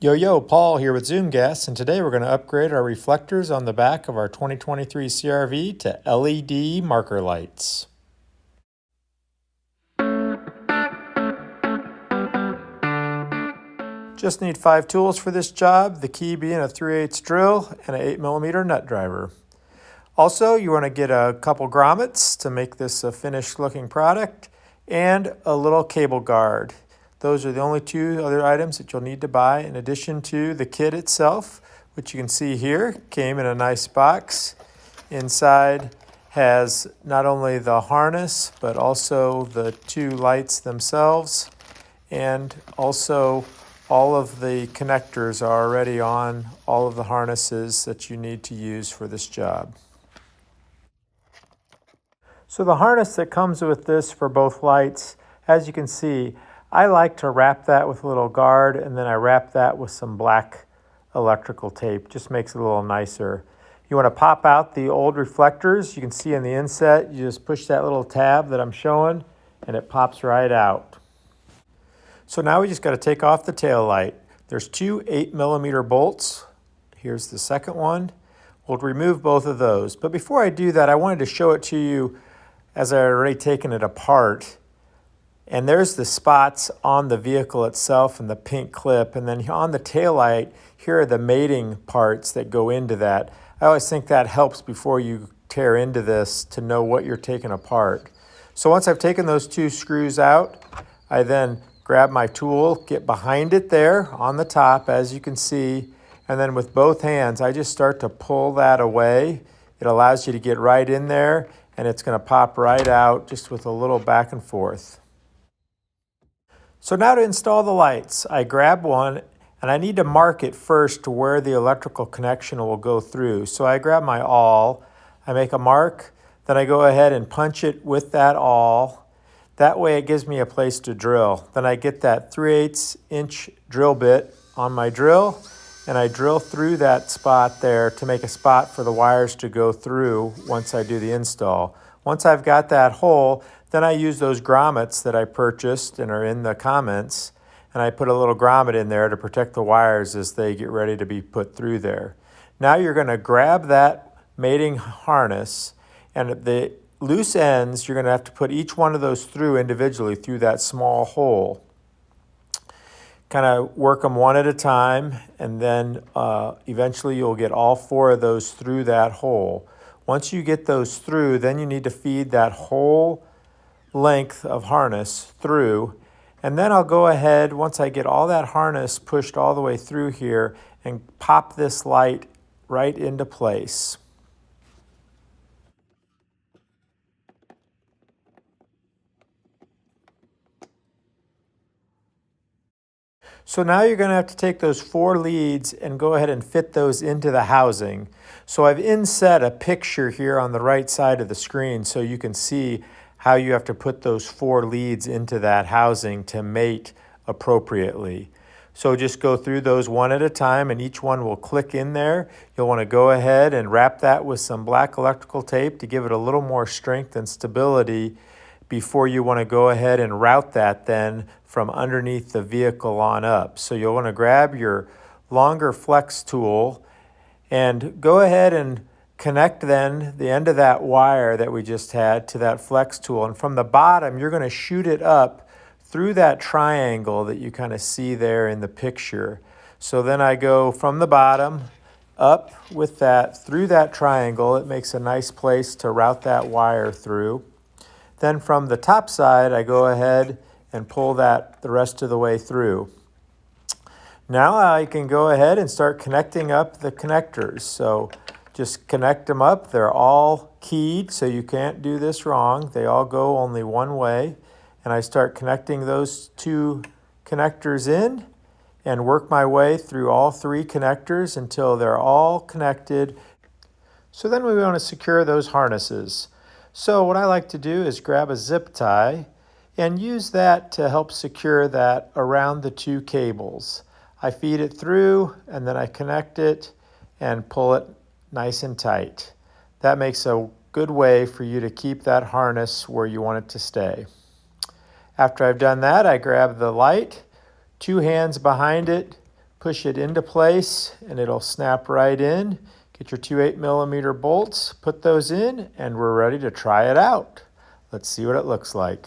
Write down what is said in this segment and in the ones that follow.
Yo, Paul here with Zoom Gas, and today we're going to upgrade our reflectors on the back of our 2023 CR-V to LED marker lights. Just need 5 tools for this job, the key being a 3/8 drill and an 8mm nut driver. Also, you want to get a couple grommets to make this a finished looking product, and a little cable guard. Those are the only 2 other items that you'll need to buy in addition to the kit itself, which you can see here came in a nice box. Inside has not only the harness, but also the 2 lights themselves, and also all of the connectors are already on all of the harnesses that you need to use for this job. So the harness that comes with this for both lights, as you can see, I like to wrap that with a little guard, and then I wrap that with some black electrical tape. Just makes it a little nicer. You want to pop out the old reflectors. You can see in the inset, you just push that little tab that I'm showing, and it pops right out. So now we just got to take off the tail light. There's 2 8mm bolts. Here's the second one. We'll remove both of those. But before I do that, I wanted to show it to you as I already taken it apart. And there's the spots on the vehicle itself and the pink clip. And then on the taillight, here are the mating parts that go into that. I always think that helps before you tear into this to know what you're taking apart. So once I've taken those 2 screws out, I then grab my tool, get behind it there on the top, as you can see. And then with both hands, I just start to pull that away. It allows you to get right in there, and it's going to pop right out just with a little back and forth. So now to install the lights, I grab one, and I need to mark it first to where the electrical connection will go through. So I grab my awl, I make a mark, then I go ahead and punch it with that awl. That way it gives me a place to drill. Then I get that 3/8 inch drill bit on my drill, and I drill through that spot there to make a spot for the wires to go through once I do the install. Once I've got that hole, then I use those grommets that I purchased and are in the comments, and I put a little grommet in there to protect the wires as they get ready to be put through there. Now you're going to grab that mating harness, and at the loose ends, you're going to have to put each one of those through individually through that small hole. Kind of work them one at a time, and then eventually you'll get all 4 of those through that hole. Once you get those through, then you need to feed that whole length of harness through, and then I'll go ahead, once I get all that harness pushed all the way through here, and pop this light right into place. So now you're going to have to take those 4 leads and go ahead and fit those into the housing. So I've inset a picture here on the right side of the screen so you can see how you have to put those 4 leads into that housing to mate appropriately. So just go through those one at a time, and each one will click in there. You'll want to go ahead and wrap that with some black electrical tape to give it a little more strength and stability before you want to go ahead and route that then from underneath the vehicle on up. So you'll want to grab your longer flex tool and go ahead and connect then the end of that wire that we just had to that flex tool. And from the bottom, you're going to shoot it up through that triangle that you kind of see there in the picture. So then I go from the bottom up with that through that triangle. It makes a nice place to route that wire through. Then from the top side, I go ahead and pull that the rest of the way through. Now I can go ahead and start connecting up the connectors. So just connect them up. They're all keyed, so you can't do this wrong. They all go only one way. And I start connecting those 2 connectors in and work my way through all 3 connectors until they're all connected. So then we want to secure those harnesses. So what I like to do is grab a zip tie and use that to help secure that around the 2 cables. I feed it through, and then I connect it and pull it nice and tight. That makes a good way for you to keep that harness where you want it to stay. After I've done that, I grab the light, 2 hands behind it, push it into place and it'll snap right in. Get your two 8mm bolts, put those in, and we're ready to try it out. Let's see what it looks like.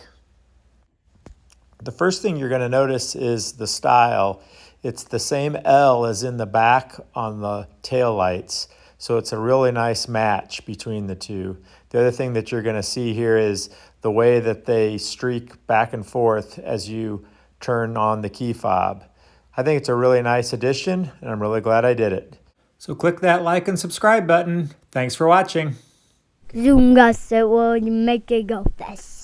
The first thing you're going to notice is the style. It's the same L as in the back on the tail lights, so it's a really nice match between the two. The other thing that you're going to see here is the way that they streak back and forth as you turn on the key fob. I think it's a really nice addition, and I'm really glad I did it. So click that like and subscribe button. Thanks for watching. Zoom got so well, you make it go fast.